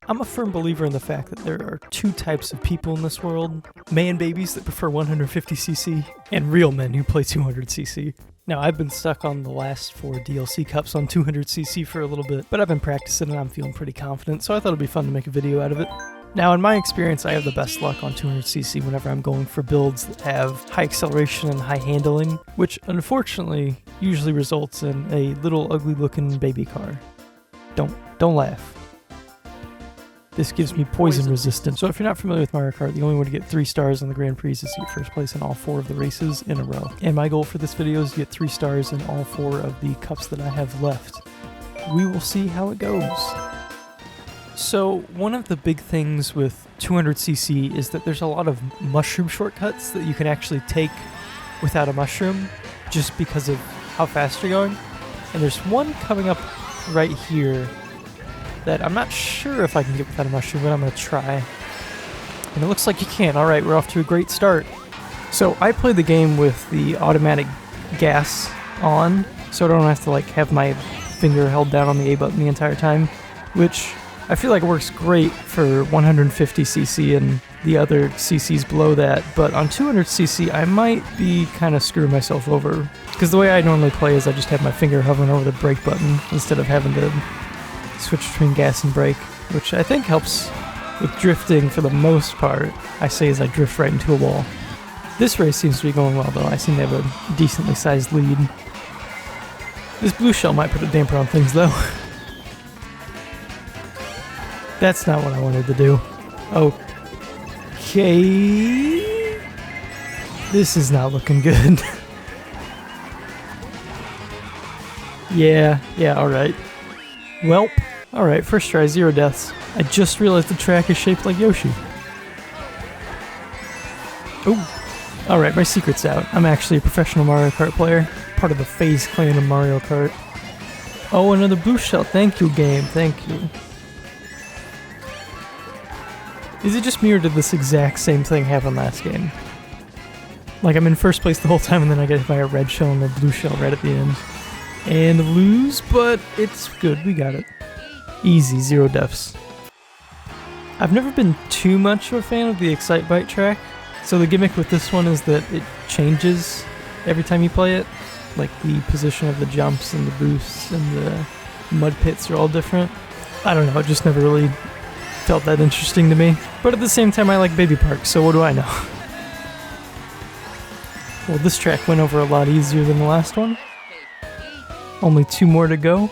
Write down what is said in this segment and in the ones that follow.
I'm a firm believer in the fact that there are two types of people in this world. Man babies that prefer 150cc, and real men who play 200cc. Now, I've been stuck on the last 4 DLC cups on 200cc for a little bit, but I've been practicing and I'm feeling pretty confident, so I thought it'd be fun to make a video out of it. Now, in my experience, I have the best luck on 200cc whenever I'm going for builds that have high acceleration and high handling, which unfortunately usually results in a little ugly looking baby car. Don't laugh. This gives me poison resistance. So if you're not familiar with Mario Kart, the only way to get 3 stars on the Grand Prix is to get first place in all 4 of the races in a row. And my goal for this video is to get 3 stars in all 4 of the cups that I have left. We will see how it goes. So one of the big things with 200cc is that there's a lot of mushroom shortcuts that you can actually take without a mushroom just because of how fast you're going. And there's one coming up right here that I'm not sure if I can get without a mushroom, but I'm going to try. And it looks like you can. Alright, we're off to a great start. So I play the game with the automatic gas on, so I don't have to have my finger held down on the A button the entire time, which I feel like works great for 150cc and the other CCs below that, but on 200cc I might be kind of screwing myself over. Because the way I normally play is I just have my finger hovering over the brake button instead of having to switch between gas and brake, which I think helps with drifting for the most part. I say as I drift right into a wall. This race seems to be going well though. I seem to have a decently sized lead. This blue shell might put a damper on things though. That's not what I wanted to do. Okay. This is not looking good. Yeah, alright. Welp. Alright, first try, 0 deaths. I just realized the track is shaped like Yoshi. Oh. Alright, my secret's out. I'm actually a professional Mario Kart player. Part of the FaZe clan of Mario Kart. Oh, another blue shell. Thank you, game. Thank you. Is it just me or did this exact same thing happen last game? Like I'm in first place the whole time and then I get hit by a red shell and a blue shell right at the end. And lose, but it's good, we got it. Easy, 0 deaths. I've never been too much of a fan of the Excitebike track, so the gimmick with this one is that it changes every time you play it. Like the position of the jumps and the boosts and the mud pits are all different. I don't know, it just never really felt that interesting to me. But at the same time I like Baby Park, so what do I know? Well, this track went over a lot easier than the last one. Only 2 more to go.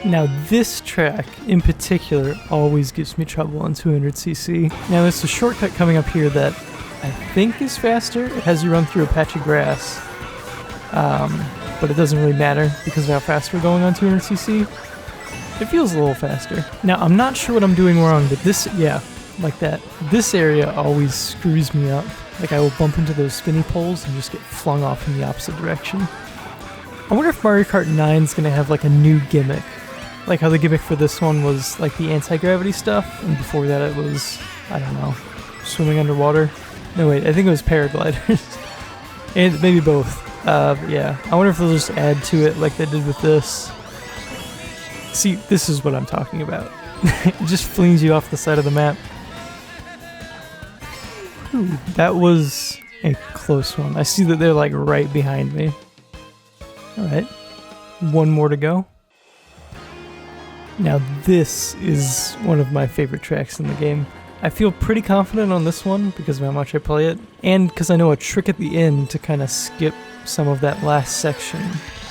Now this track in particular always gives me trouble on 200cc. Now there's a shortcut coming up here that I think is faster. It has you run through a patch of grass. But it doesn't really matter because of how fast we're going on 200cc. It feels a little faster. Now I'm not sure what I'm doing wrong, but this, yeah, like that. This area always screws me up. Like I will bump into those spinny poles and just get flung off in the opposite direction. I wonder if Mario Kart 9 is going to have like a new gimmick. Like how the gimmick for this one was like the anti-gravity stuff, and before that it was, I don't know, swimming underwater. No wait, I think it was paragliders. And maybe both. Yeah, I wonder if they'll just add to it like they did with this. See, this is what I'm talking about. It just flings you off the side of the map. Ooh, that was a close one. I see that they're like right behind me. Alright, 1 more to go. Now this is one of my favorite tracks in the game. I feel pretty confident on this one because of how much I play it, and because I know a trick at the end to kind of skip some of that last section.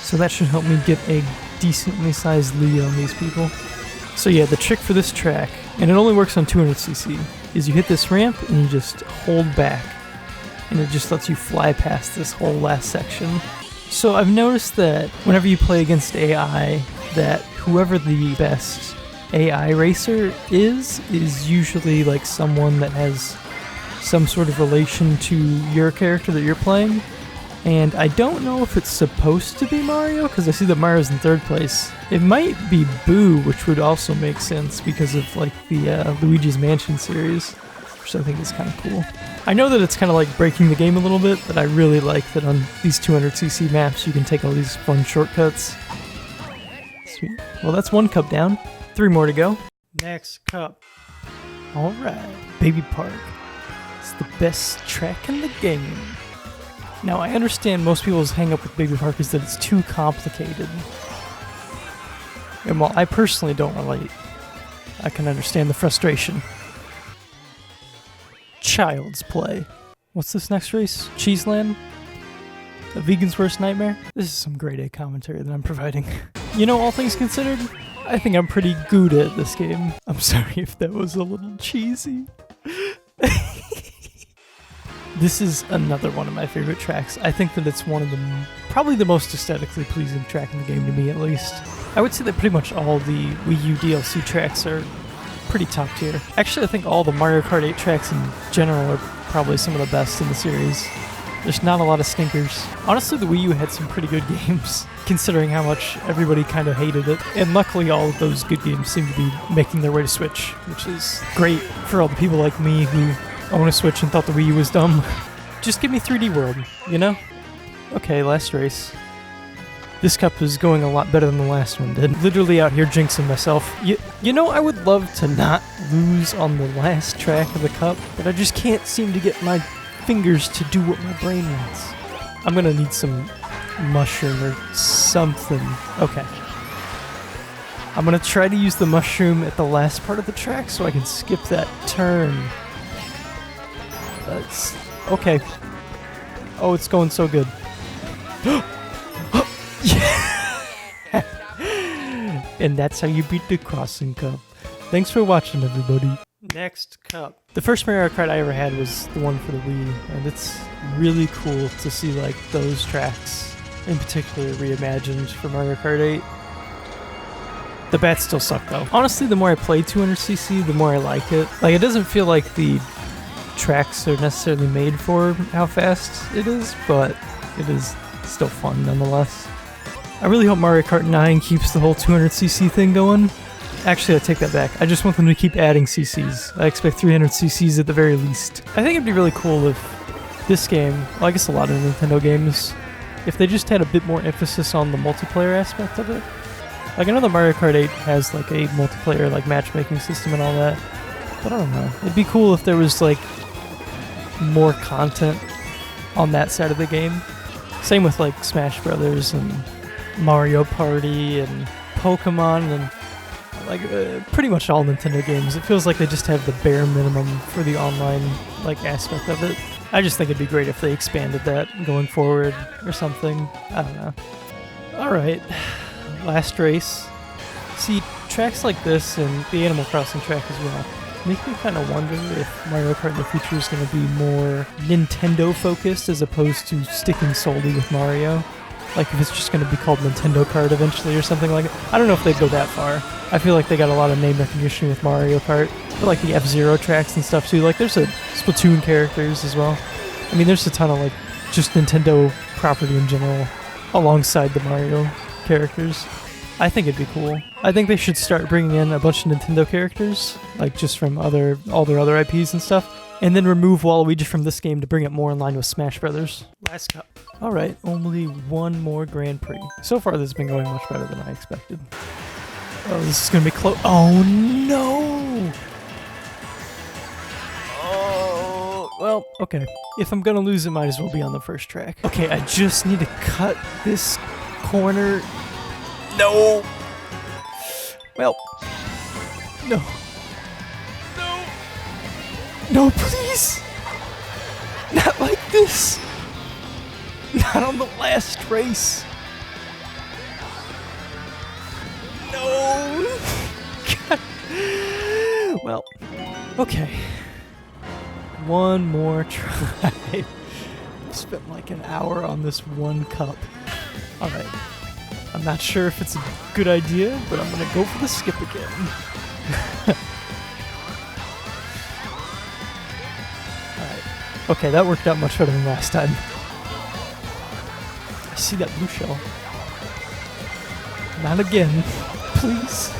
So that should help me get a decently sized lead on these people. So yeah, the trick for this track, and it only works on 200cc, is you hit this ramp and you just hold back. And it just lets you fly past this whole last section. So I've noticed that whenever you play against AI, that whoever the best AI racer is usually like someone that has some sort of relation to your character that you're playing. And I don't know if it's supposed to be Mario, because I see that Mario's in 3rd place. It might be Boo, which would also make sense because of like the Luigi's Mansion series, which I think is kind of cool. I know that it's kind of like breaking the game a little bit, but I really like that on these 200cc maps you can take all these fun shortcuts. Sweet. Well, that's 1 cup down. 3 more to go. Next cup. Alright, Baby Park. It's the best track in the game. Now, I understand most people's hang up with Baby Park is that it's too complicated. And while I personally don't relate, I can understand the frustration. Child's Play. What's this next race? Cheeseland? A vegan's worst nightmare? This is some grade A commentary that I'm providing. You know, all things considered, I think I'm pretty good at this game. I'm sorry if that was a little cheesy. This is another one of my favorite tracks. I think that it's one of the, probably the most aesthetically pleasing track in the game to me, at least. I would say that pretty much all the Wii U DLC tracks are pretty top tier. Actually, I think all the Mario Kart 8 tracks in general are probably some of the best in the series. There's not a lot of stinkers. Honestly, the Wii U had some pretty good games, considering how much everybody kind of hated it. And luckily, all of those good games seem to be making their way to Switch, which is great for all the people like me who own a Switch and thought the Wii U was dumb. Just give me 3D World, you know? Okay, last race. This cup is going a lot better than the last one did. Literally out here jinxing myself. You know, I would love to not lose on the last track of the cup, but I just can't seem to get my fingers to do what my brain wants. I'm gonna need some mushroom or something. Okay. I'm gonna try to use the mushroom at the last part of the track so I can skip that turn. That's okay. Oh, it's going so good. And that's how you beat the Crossing Cup. Thanks for watching, everybody. Next cup. The first Mario Kart I ever had was the one for the Wii, and it's really cool to see like those tracks, in particular, reimagined for Mario Kart 8. The bats still suck though. Honestly, the more I play 200cc, the more I like it. Like, it doesn't feel like the tracks are necessarily made for how fast it is, but it is still fun nonetheless. I really hope Mario Kart 9 keeps the whole 200cc thing going. Actually, I take that back. I just want them to keep adding CCs. I expect 300ccs at the very least. I think it'd be really cool if this game, well, I guess a lot of Nintendo games, if they just had a bit more emphasis on the multiplayer aspect of it. Like, I know the Mario Kart 8 has like a multiplayer like matchmaking system and all that, but I don't know. It'd be cool if there was like more content on that side of the game. Same with like Smash Brothers and Mario Party and Pokemon and like pretty much all Nintendo games. It feels like they just have the bare minimum for the online like aspect of it. I just think it'd be great if they expanded that going forward or something. I don't know. Alright, last race. See, tracks like this and the Animal Crossing track as well make me kind of wonder if Mario Kart in the future is going to be more Nintendo focused as opposed to sticking solely with Mario. Like if it's just going to be called Nintendo Kart eventually or something like it. I don't know if they'd go that far. I feel like they got a lot of name recognition with Mario Kart. But like the F-Zero tracks and stuff too. Like there's a Splatoon characters as well. I mean, there's a ton of like just Nintendo property in general alongside the Mario characters. I think it'd be cool. I think they should start bringing in a bunch of Nintendo characters, like just from all their other IPs and stuff, and then remove Waluigi from this game to bring it more in line with Smash Brothers. Last cup. Alright, only one more Grand Prix. So far this has been going much better than I expected. Oh, this is gonna be close. Oh no! Oh, well, okay. If I'm gonna lose, it might as well be on the first track. Okay, I just need to cut this corner. No! Well, no. No! No, please! Not like this! Not on the last race! No! God. Well, okay. One more try. I've spent like an hour on this one cup. Alright. I'm not sure if it's a good idea, but I'm gonna go for the skip again. Alright. Okay, that worked out much better than last time. I see that blue shell. Not again. Please.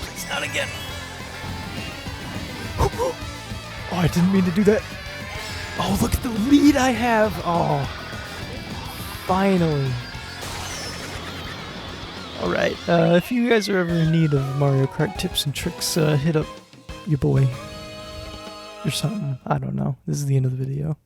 Please, not again. Oh, I didn't mean to do that. Oh, look at the lead I have. Oh. Finally. Alright, if you guys are ever in need of Mario Kart tips and tricks, hit up your boy. Or something. I don't know. This is the end of the video.